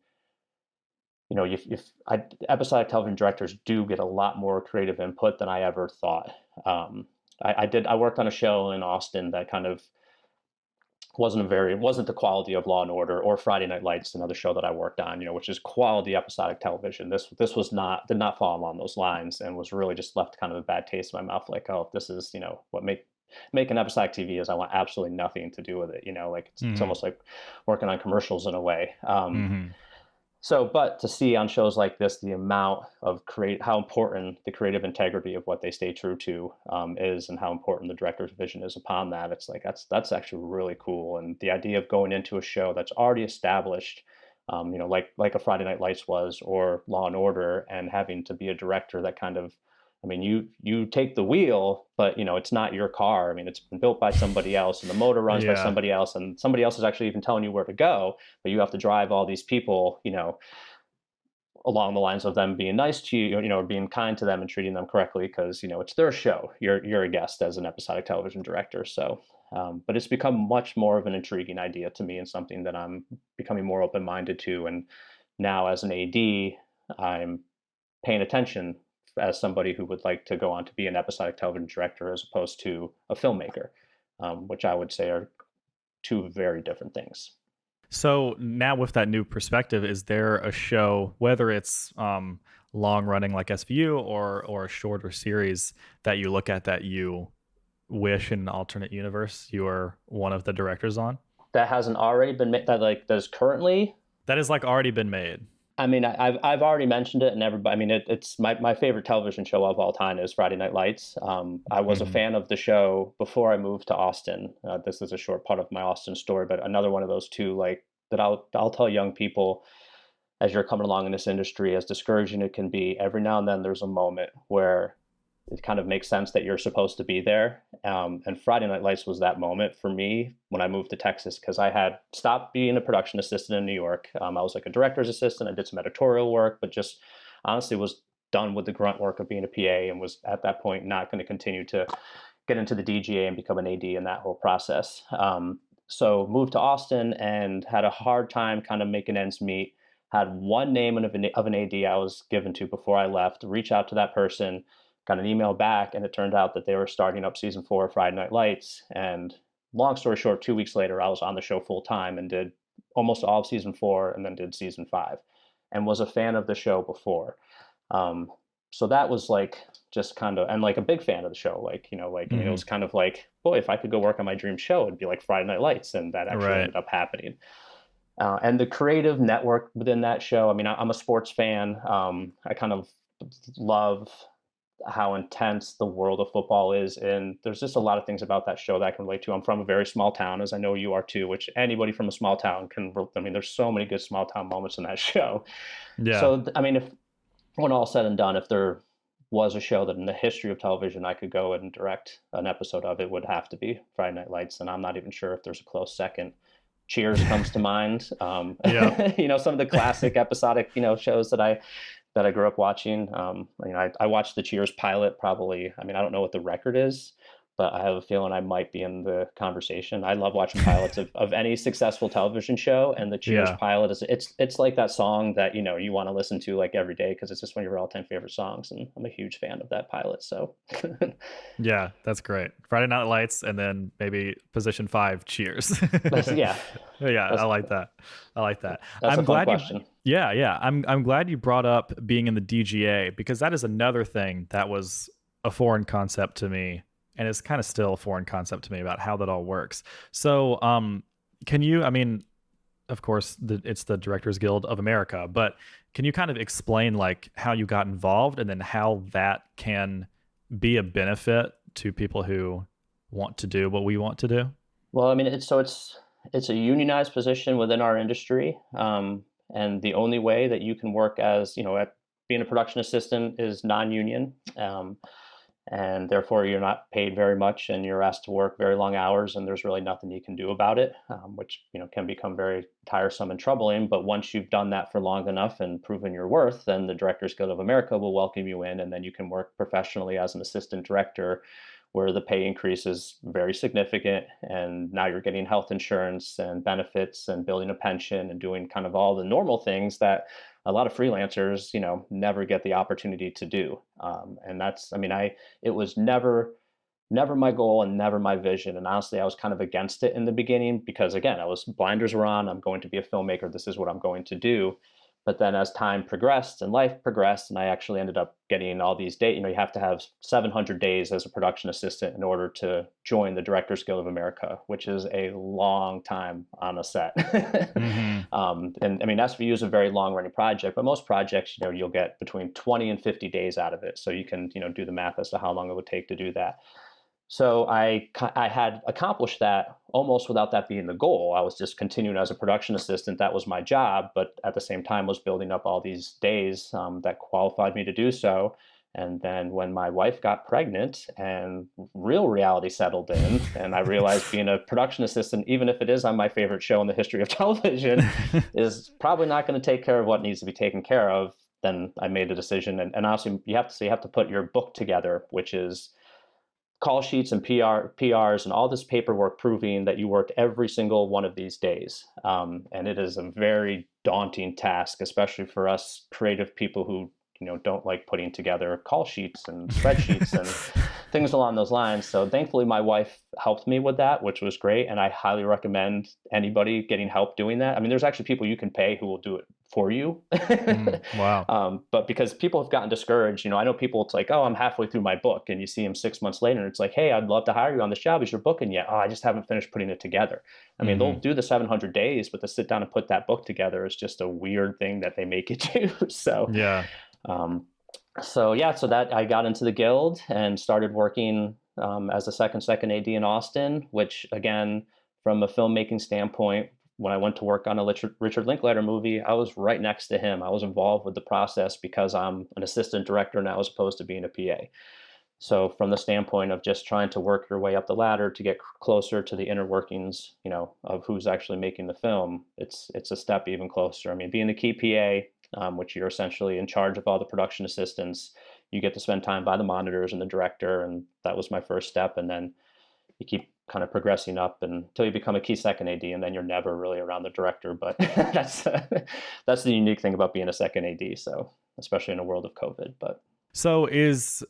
Episodic television directors do get a lot more creative input than I ever thought. I worked on a show in Austin that kind of wasn't the quality of Law and Order or Friday Night Lights, another show that I worked on, which is quality episodic television. This was not did not fall along those lines, and was really just left kind of a bad taste in my mouth. Like, oh, this is, what making episodic TV is. I want absolutely nothing to do with it. Like it's Mhm. almost like working on commercials in a way. Mhm. So, but to see on shows like this the amount of how important the creative integrity of what they stay true to is, and how important the director's vision is upon that, it's like that's actually really cool. And the idea of going into a show that's already established, like a Friday Night Lights was, or Law and Order, and having to be a director that kind of, I mean, you take the wheel, but it's not your car. I mean, it's been built by somebody else, and the motor runs by Yeah. somebody else, and somebody else is actually even telling you where to go, but you have to drive all these people, along the lines of them being nice to you, or being kind to them and treating them correctly, because it's their show. You're a guest as an episodic television director. So, but it's become much more of an intriguing idea to me, and something that I'm becoming more open minded to. And now, as an AD, I'm paying attention as somebody who would like to go on to be an episodic television director as opposed to a filmmaker, which I would say are two very different things. So now with that new perspective, is there a show, whether it's long running like SVU or a shorter series, that you look at that you wish in an alternate universe you were one of the directors on? That hasn't already been made, that like there's currently. That has like already been made. I mean, I've already mentioned it, and everybody. I mean, it's my favorite television show of all time is Friday Night Lights. I was a Hmm. fan of the show before I moved to Austin. This is a short part of my Austin story, but another one of those two, like that I'll tell young people as you're coming along in this industry, as discouraging it can be. Every now and then, there's a moment where it kind of makes sense that you're supposed to be there. And Friday Night Lights was that moment for me when I moved to Texas, because I had stopped being a production assistant in New York. I was like a director's assistant. I did some editorial work, but just honestly was done with the grunt work of being a PA, and was at that point not going to continue to get into the DGA and become an AD in that whole process. So moved to Austin and had a hard time kind of making ends meet. Had one name of an AD I was given to before I left. Reach out to that person, got an email back, and it turned out that they were starting up season 4 of Friday Night Lights. And long story short, 2 weeks later, I was on the show full time and did almost all of season 4, and then did season 5, and was a fan of the show before. Um, so that was like just kind of, and like a big fan of the show. Like, I mean, it Hmm. was kind of like, boy, if I could go work on my dream show, it'd be like Friday Night Lights. And that actually Right. ended up happening. And the creative network within that show. I mean, I'm a sports fan. I kind of love how intense the world of football is, and there's just a lot of things about that show that I can relate to. I'm from a very small town, as I know you are too, which anybody from a small town can. I mean, there's so many good small town moments in that show. Yeah. So, I mean, if when all said and done, if there was a show that in the history of television I could go and direct an episode of, it would have to be Friday Night Lights, and I'm not even sure if there's a close second. Cheers comes to mind. Yeah. Some of the classic episodic, shows that I grew up watching. I watched the Cheers pilot probably. I mean, I don't know what the record is, but I have a feeling I might be in the conversation. I love watching pilots of any successful television show, and the Cheers Yeah. pilot it's like that song that you want to listen to like every day because it's just one of your all-time favorite songs, and I'm a huge fan of that pilot. So Yeah, that's great. Friday Night Lights, and then maybe position 5, Cheers. yeah, Yeah, I that's like that. I like that. that's a I'm fun glad you question. Yeah, yeah. I'm glad you brought up being in the DGA, because that is another thing that was a foreign concept to me, and it's kind of still a foreign concept to me about how that all works. So, can you, I mean, of course, it's the Directors Guild of America, but can you kind of explain like how you got involved, and then how that can be a benefit to people who want to do what we want to do? Well, I mean, it's a unionized position within our industry, and the only way that you can work as at being a production assistant is non-union, and therefore you're not paid very much, and you're asked to work very long hours, and there's really nothing you can do about it, which can become very tiresome and troubling. But once you've done that for long enough and proven your worth, then the Directors Guild of America will welcome you in, and then you can work professionally as an assistant director, where the pay increase is very significant, and now you're getting health insurance and benefits and building a pension and doing kind of all the normal things that a lot of freelancers never get the opportunity to do. And that's, I mean, it was never my goal and never my vision. And honestly, I was kind of against it in the beginning because, again, I was blinders were on. I'm going to be a filmmaker. This is what I'm going to do. But then as time progressed and life progressed, and I actually ended up getting all these days, you have to have 700 days as a production assistant in order to join the Directors Guild of America, which is a long time on a set. Hmm. And I mean, SVU is a very long running project, but most projects, you'll get between 20 and 50 days out of it. So you can, do the math as to how long it would take to do that. So I had accomplished that almost without that being the goal. I was just continuing as a production assistant. That was my job, but at the same time was building up all these days that qualified me to do so. And then when my wife got pregnant and real reality settled in, and I realized being a production assistant, even if it is on my favorite show in the history of television, is probably not going to take care of what needs to be taken care of, then I made a decision. And honestly, you have to put your book together, which is call sheets and PRs and all this paperwork proving that you worked every single one of these days. And it is a very daunting task, especially for us creative people who don't like putting together call sheets and spreadsheets and things along those lines. So thankfully, my wife helped me with that, which was great. And I highly recommend anybody getting help doing that. I mean, there's actually people you can pay who will do it for you. Wow. But because people have gotten discouraged, I know people, it's like, oh, I'm halfway through my book. And you see them 6 months later, and it's like, hey, I'd love to hire you on this job. Is your book in yet? Oh, I just haven't finished putting it together. I mean, they'll Hmm. do the 700 days, but to sit down and put that book together is just a weird thing that they make you do. Yeah. Um, so that I got into the guild and started working as a second AD in Austin, which again, from a filmmaking standpoint, when I went to work on a Richard Linklater movie, I was right next to him. I was involved with the process because I'm an assistant director now as opposed to being a PA. So from the standpoint of just trying to work your way up the ladder to get closer to the inner workings, of who's actually making the film, it's a step even closer. I mean, being the key PA, which you're essentially in charge of all the production assistants, you get to spend time by the monitors and the director, and that was my first step. And then you keep kind of progressing up until you become a key second AD, and then you're never really around the director. But that's the unique thing about being a second AD. So especially in a world of COVID, but. So is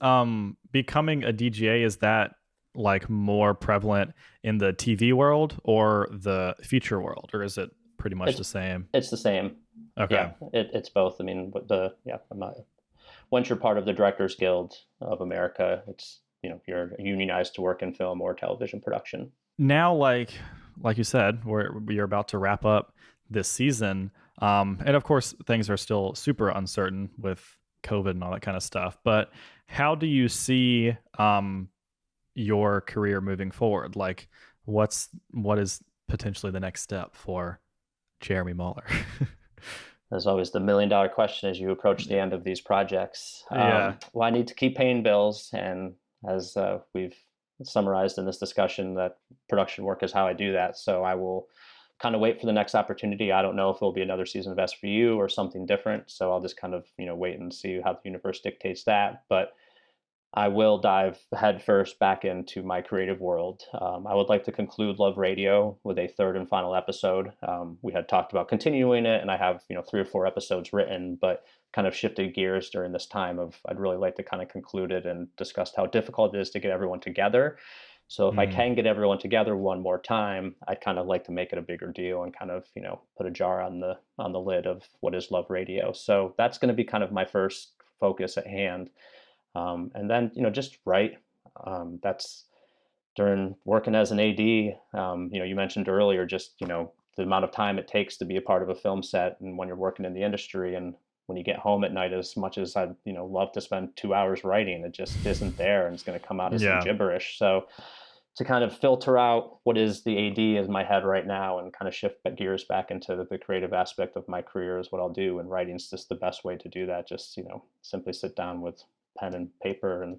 becoming a DGA, is that like more prevalent in the TV world or the feature world, or is it pretty much It's the same? it's the same. Okay. Yeah, it's both. I mean, I'm not. Once you're part of the Directors Guild of America, it's you're unionized to work in film or television production. Now, like you said, we're about to wrap up this season. And of course, things are still super uncertain with COVID and all that kind of stuff. But how do you see your career moving forward? Like, what is potentially the next step for Jeremy Mohler? There's always the $1 million question as you approach the end of these projects. Yeah. Well, I need to keep paying bills, and as we've summarized in this discussion, that production work is how I do that. So I will kind of wait for the next opportunity. I don't know if it'll be another season of SVU or something different. So I'll just kind of wait and see how the universe dictates that. But I will dive headfirst back into my creative world. I would like to conclude Love Radio with a third and final episode. We had talked about continuing it, and I have 3 or 4 episodes written, but kind of shifted gears during this time of I'd really like to kind of conclude it and discuss how difficult it is to get everyone together. So if I Mm, can get everyone together one more time, I'd kind of like to make it a bigger deal and kind of put a jar on the lid of what is Love Radio. So that's going to be kind of my first focus at hand. And then, just write. That's during working as an AD. You mentioned earlier just, the amount of time it takes to be a part of a film set and when you're working in the industry and when you get home at night, as much as I'd, love to spend 2 hours writing, it just isn't there and it's going to come out as some yeah. gibberish. So to kind of filter out what is the AD in my head right now and kind of shift gears back into the creative aspect of my career is what I'll do. And writing's just the best way to do that. Just, simply sit down with pen and paper. And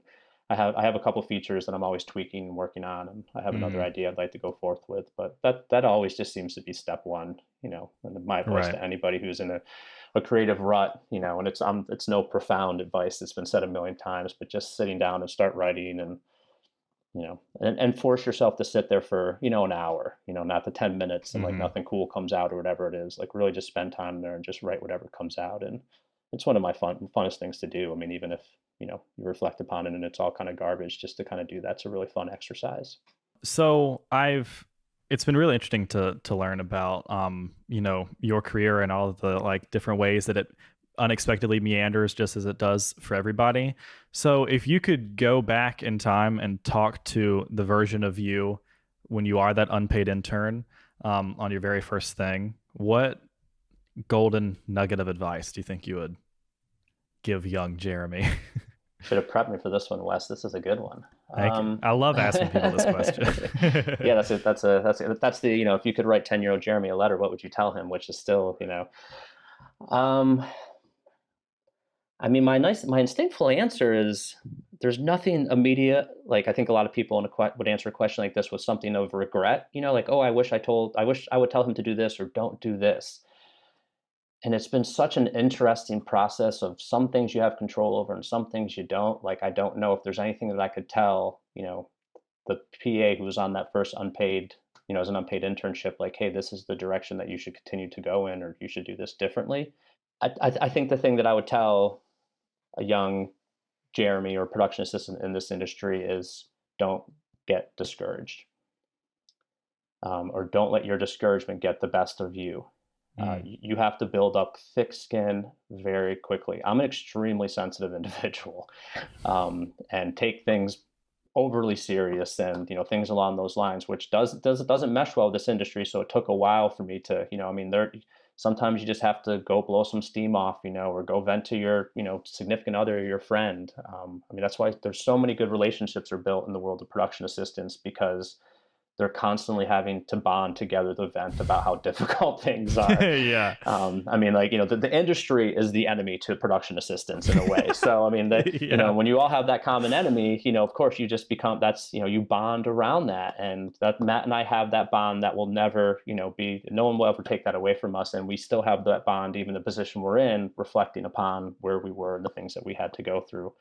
I have a couple features that I'm always tweaking and working on. And I have another Mm, idea I'd like to go forth with, but that always just seems to be step one, and my advice right. to anybody who's in a creative rut, and it's no profound advice that's been said a million times, but just sitting down and start writing and and force yourself to sit there for, an hour, not the 10 minutes and like Hmm. nothing cool comes out or whatever it is. Like really just spend time there and just write whatever comes out. And it's one of my funnest things to do. I mean, even if, you reflect upon it and it's all kind of garbage, just to kind of do that's a really fun exercise. So it's been really interesting to learn about your career and all of the like different ways that it unexpectedly meanders just as it does for everybody. So if you could go back in time and talk to the version of you when you are that unpaid intern on your very first thing, what golden nugget of advice do you think you would give young Jeremy? Should have prepped me for this one, Wes. This is a good one. Thank you. I love asking people this question. Yeah, that's it. That's the, if you could write 10-year-old Jeremy a letter, what would you tell him? Which is still, um, I mean, my instinctful answer is there's nothing immediate. Like I think a lot of people would answer a question like this with something of regret. Like, oh, I wish I would tell him to do this or don't do this. And it's been such an interesting process of some things you have control over and some things you don't. Like I don't know if there's anything that I could tell, the PA who was on that first unpaid, as an unpaid internship, like, hey, this is the direction that you should continue to go in, or you should do this differently. I think the thing that I would tell a young Jeremy or production assistant in this industry is don't get discouraged, or don't let your discouragement get the best of you. Mm, You have to build up thick skin very quickly. I'm an extremely sensitive individual, and take things overly serious and things along those lines, which doesn't mesh well with this industry. So it took a while for me to I mean there sometimes you just have to go blow some steam off, or go vent to your significant other or your friend. I mean that's why there's so many good relationships are built in the world of production assistants, because they're constantly having to bond together to vent about how difficult things are. yeah. I mean, like, the industry is the enemy to production assistants in a way. So, I mean, Yeah. when you all have that common enemy, of course you just become, you bond around that. And that Matt and I have that bond that will never, no one will ever take that away from us. And we still have that bond, even the position we're in, reflecting upon where we were and the things that we had to go through.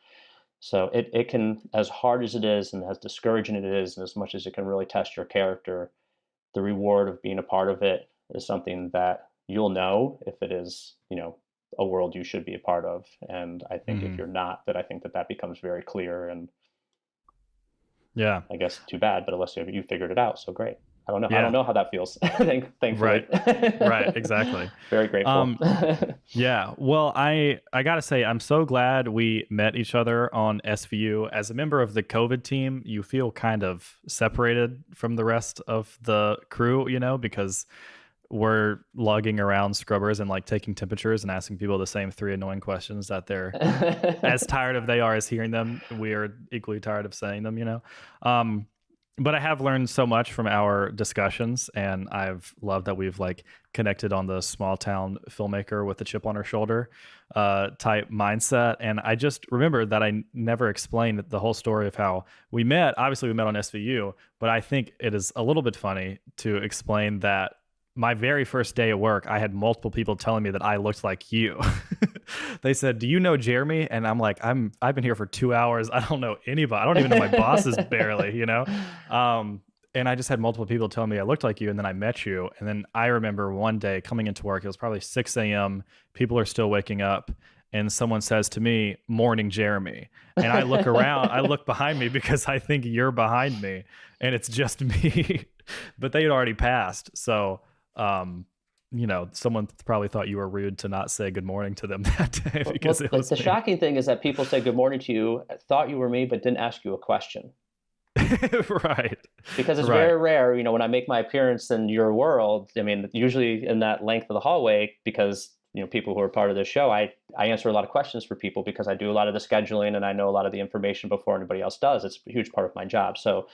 So it can, as hard as it is and as discouraging it is, and as much as it can really test your character, the reward of being a part of it is something that you'll know if it is, a world you should be a part of. And I think if Hmm. you're not, that I think that becomes very clear. And Yeah. I guess too bad, but unless you figured it out, so great. I don't know. I don't Yeah. know how that feels. Thankfully, Right. Right. Exactly. very grateful. Um, yeah. Well, I gotta say, I'm so glad we met each other on SVU. As a member of the COVID team, you feel kind of separated from the rest of the crew, because we're lugging around scrubbers and like taking temperatures and asking people the same three annoying questions that they're as tired of they are as hearing them. We are equally tired of saying them, you know? Um, but I have learned so much from our discussions, and I've loved that we've like connected on the small town filmmaker with a chip on her shoulder type mindset. And I just remembered that I never explained the whole story of how we met. Obviously, we met on SVU, but I think it is a little bit funny to explain that my very first day at work, I had multiple people telling me that I looked like you. They said, "Do you know Jeremy?" And I'm like, I've been here for 2 hours. I don't know anybody. I don't even know my bosses barely, you know? And I just had multiple people telling me I looked like you, and then I met you. And then I remember one day coming into work, it was probably 6 a.m. People are still waking up, and someone says to me, "Morning, Jeremy." And I look around, I look behind me because I think you're behind me, and it's just me. But they had already passed. So, you know, someone probably thought you were rude to not say good morning to them that day because it was the me. shocking thing is that people say good morning to you, thought you were me, but didn't ask you a question. Right. Because it's Right. very rare, you know, when I make my appearance in your world, I mean, usually in that length of the hallway, because, you know, people who are part of the show, I answer a lot of questions for people because I do a lot of the scheduling and I know a lot of the information before anybody else does. It's a huge part of my job. So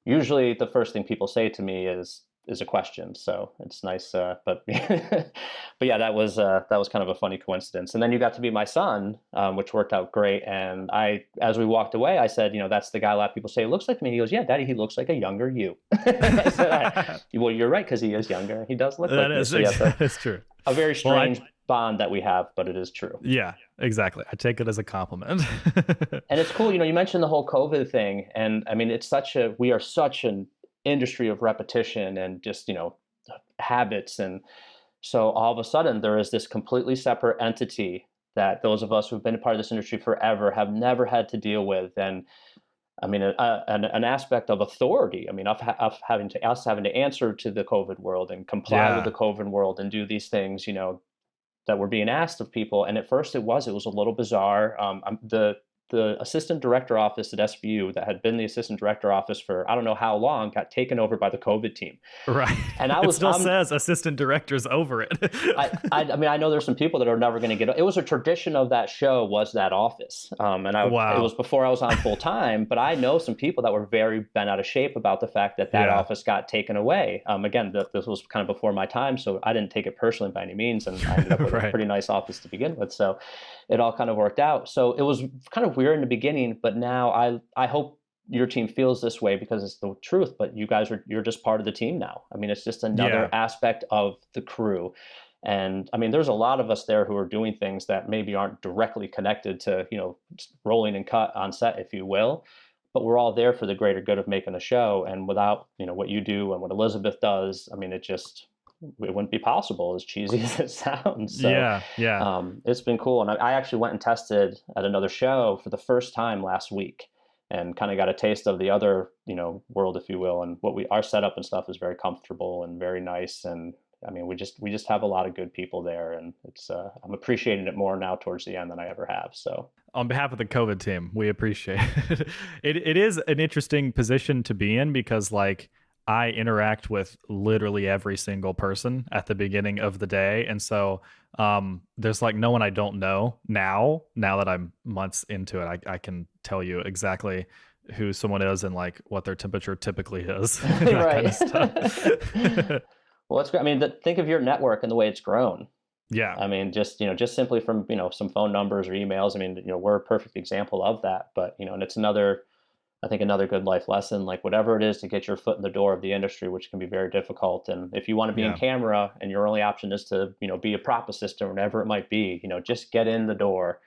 usually the first thing people say to me is a question. So it's nice, but but yeah, that was kind of a funny coincidence. And then you got to be my son, which worked out great. And as we walked away, I said, you know, that's the guy a lot of people say looks like me. He goes, yeah, Daddy, he looks like a younger you. I said, well, you're right because he is younger. He does look like That me. is So yeah, that is true. a very Well, strange bond that we have, but it is true. yeah, exactly. I take it as a compliment. And it's cool, you know, you mentioned the whole COVID thing, and I mean, we are such an industry of repetition and just, you know, habits. And so all of a sudden there is this completely separate entity that those of us who've been a part of this industry forever have never had to deal with. And I mean, an aspect of authority. I mean, of us having to answer to the COVID world and comply with the Yeah. COVID world and do these things, you know, that were being asked of people. And at first it was a little bizarre. The assistant director office at SVU that had been the assistant director office for I don't know how long got taken over by the COVID team. Right. And It still says assistant directors over it. I mean, I know there's some people that are never going to get it. Was a tradition of that show was that office. It was Wow. before I was on full time, but I know some people that were very bent out of shape about the fact that that Yeah. office got taken away. Again, this was kind of before my time, so I didn't take it personally by any means. And I ended up with a Right. pretty nice office to begin with. So it all kind of worked out. So it was kind of weird in the beginning, but now I hope your team feels this way because it's the truth, but you're just part of the team now. I mean, it's just another Yeah. aspect of the crew. And I mean, there's a lot of us there who are doing things that maybe aren't directly connected to, you know, rolling and cut on set, if you will, but we're all there for the greater good of making a show. And without, you know, what you do and what Elizabeth does, I mean, it wouldn't be possible, as cheesy as it sounds. So Yeah. Yeah. it's been cool. And I actually went and tested at another show for the first time last week and kind of got a taste of the other, you know, world, if you will. And our setup and stuff is very comfortable and very nice. And I mean, we just have a lot of good people there, and I'm appreciating it more now towards the end than I ever have. So On behalf of the COVID team, we appreciate it. It is an interesting position to be in because like I interact with literally every single person at the beginning of the day. And so there's like no one I don't know now that I'm months into it. I can tell you exactly who someone is and like what their temperature typically is and that kind of right. stuff. Well, that's great. I mean, think of your network and the way it's grown. Yeah. I mean, just simply from, you know, some phone numbers or emails. I mean, you know, we're a perfect example of that. But, you know, and it's I think another good life lesson, like whatever it is to get your foot in the door of the industry, which can be very difficult. And if you want to be in Yeah. camera and your only option is to, you know, be a prop assistant or whatever it might be, you know, just get in the door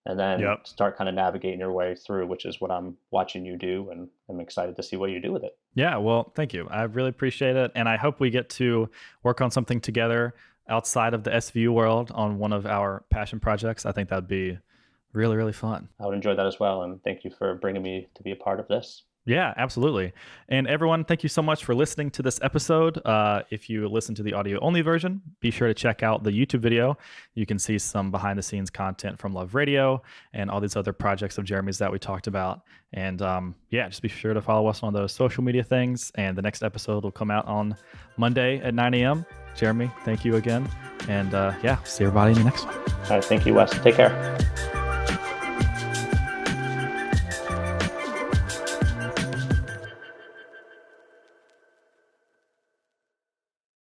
and then Yep. start kind of navigating your way through, which is what I'm watching you do. And I'm excited to see what you do with it. Yeah, well, thank you. I really appreciate it. And I hope we get to work on something together outside of the SVU world on one of our passion projects. I think that'd be really, really fun. I would enjoy that as well. And thank you for bringing me to be a part of this. Yeah, absolutely. And everyone, thank you so much for listening to this episode. If you listen to the audio only version, be sure to check out the YouTube video. You can see some behind the scenes content from Love Radio and all these other projects of Jeremy's that we talked about. And yeah, just be sure to follow us on those social media things. And the next episode will come out on Monday at 9 a.m. Jeremy, thank you again. And yeah, see everybody in the next one. All right, thank you, Wes. Take care.